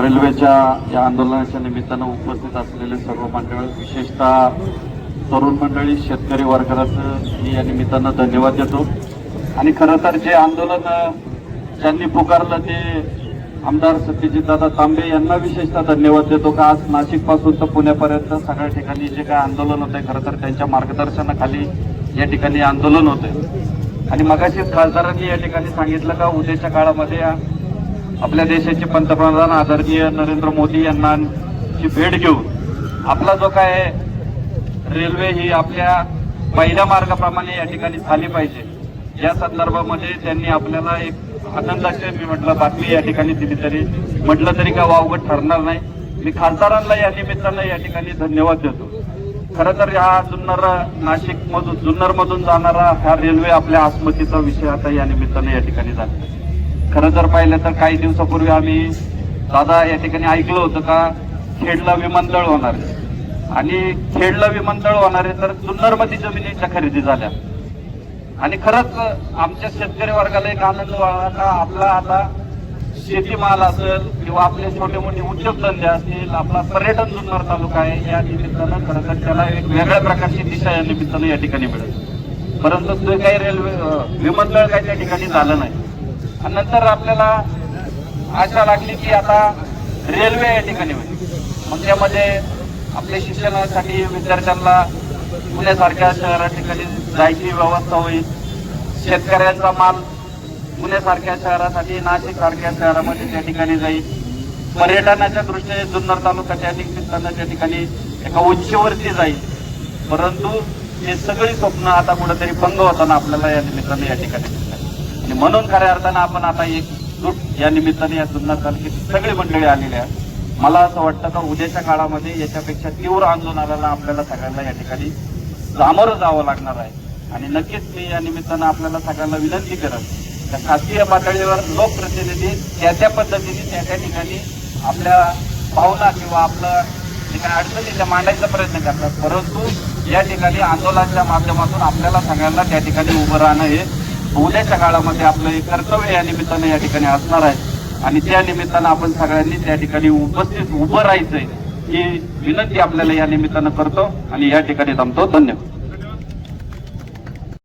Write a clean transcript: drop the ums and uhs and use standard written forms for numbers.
रेल्वेच्या या आंदोलनाच्या निमित्तानं उपस्थित असलेले सर्व मंडळ, विशेषतः तरुण मंडळी, शेतकरी वर्गाचं मी या निमित्तानं धन्यवाद देतो. आणि खरं तर जे आंदोलन ज्यांनी पुकारलं ते आमदार सत्यजितदादा तांबे यांना विशेषतः धन्यवाद देतो का आज नाशिकपासून तर पुण्यापर्यंत सगळ्या ठिकाणी जे काय आंदोलन होतंय खरं तर त्यांच्या मार्गदर्शनाखाली या ठिकाणी आंदोलन होतंय. आणि मगाशीच खासदारांनी या ठिकाणी सांगितलं का उद्याच्या काळामध्ये आपल्या देशाचे पंतप्रधान आदरणीय नरेंद्र मोदी यांची भेट घेऊन आपला जो काय रेल्वे ही आपल्या पहिल्या मार्गाप्रमाणे या ठिकाणी झाली पाहिजे या संदर्भामध्ये त्यांनी आपल्याला एक आनंदाची मी म्हटलं बातमी या ठिकाणी दिली तरी म्हटलं तरी का वावगं ठरणार नाही. मी खासदारांना या निमित्तानं या ठिकाणी धन्यवाद देतो. खरं तर हा जुन्नर मधून जाणारा हा रेल्वे आपल्या अस्मितेचा विषय आता या निमित्तानं या ठिकाणी झाला. खरं जर पाहिलं तर काही दिवसापूर्वी आम्ही दादा या ठिकाणी ऐकलं होतं का खेडला विमानतळ होणार आहे आणि खेडला विमानतळ होणार आहे तर जुन्नरमध्ये जमिनीच्या खरेदी झाल्या. आणि खरंच आमच्या शेतकरी वर्गाला एक आनंद व्हावा का आपला आता शेतीमाल असेल किंवा आपले छोटे मोठे उद्योगधंदे असतील, आपला पर्यटन जुन्नर तालुका आहे या निमित्तानं खरं तर त्याला एक वेगळ्या प्रकारची दिशा या निमित्तानं या ठिकाणी मिळेल. परंतु ते काही रेल्वे विमानतळ काही त्या ठिकाणी झालं नाही. आणि नंतर आपल्याला आशा लागली की आता रेल्वे या ठिकाणी होईल. मग त्यामध्ये आपल्या शिक्षणासाठी विद्यार्थ्यांना पुण्यासारख्या शहरा ठिकाणी जायची व्यवस्था होईल. शेतकऱ्यांचा माल पुण्यासारख्या शहरासाठी नाशिक सारख्या शहरामध्ये त्या ठिकाणी जाईल. पर्यटनाच्या दृष्टीने जुन्नर तालुक्याच्या निमित्तानं त्या ठिकाणी एका उंचीवरती जाईल. परंतु हे सगळी स्वप्न आता कुठेतरी भंग होताना आपल्याला या निमित्तानं या ठिकाणी आणि म्हणून खऱ्या अर्थानं आपण आता एकजूट या निमित्ताने या जुन्नर तालुक्याची सगळी मंडळी आलेली आहे. मला असं वाटतं का उद्याच्या काळामध्ये याच्यापेक्षा तीव्र आंदोलनाला आपल्याला सगळ्यांना या ठिकाणी सामोरं जावं लागणार आहे. आणि नक्कीच मी या निमित्तानं आपल्याला सगळ्यांना विनंती करत त्या शासकीय पातळीवर लोकप्रतिनिधी त्या पद्धतीने त्या ठिकाणी आपल्या भावना किंवा आपलं जे काही अडचणी त्या मांडायचा प्रयत्न करतात. परंतु या ठिकाणी आंदोलनाच्या माध्यमातून आपल्याला सगळ्यांना त्या ठिकाणी उभं राहणं हे उद्याच्या काळामध्ये आपलं एक कर्तव्य या निमित्तानं या ठिकाणी असणार आहे. आणि त्या निमित्तानं आपण सगळ्यांनी त्या ठिकाणी उपस्थित उभं राहायचंय ही विनंती आपल्याला या निमित्तानं करतो आणि या ठिकाणी थांबतो. धन्यवाद.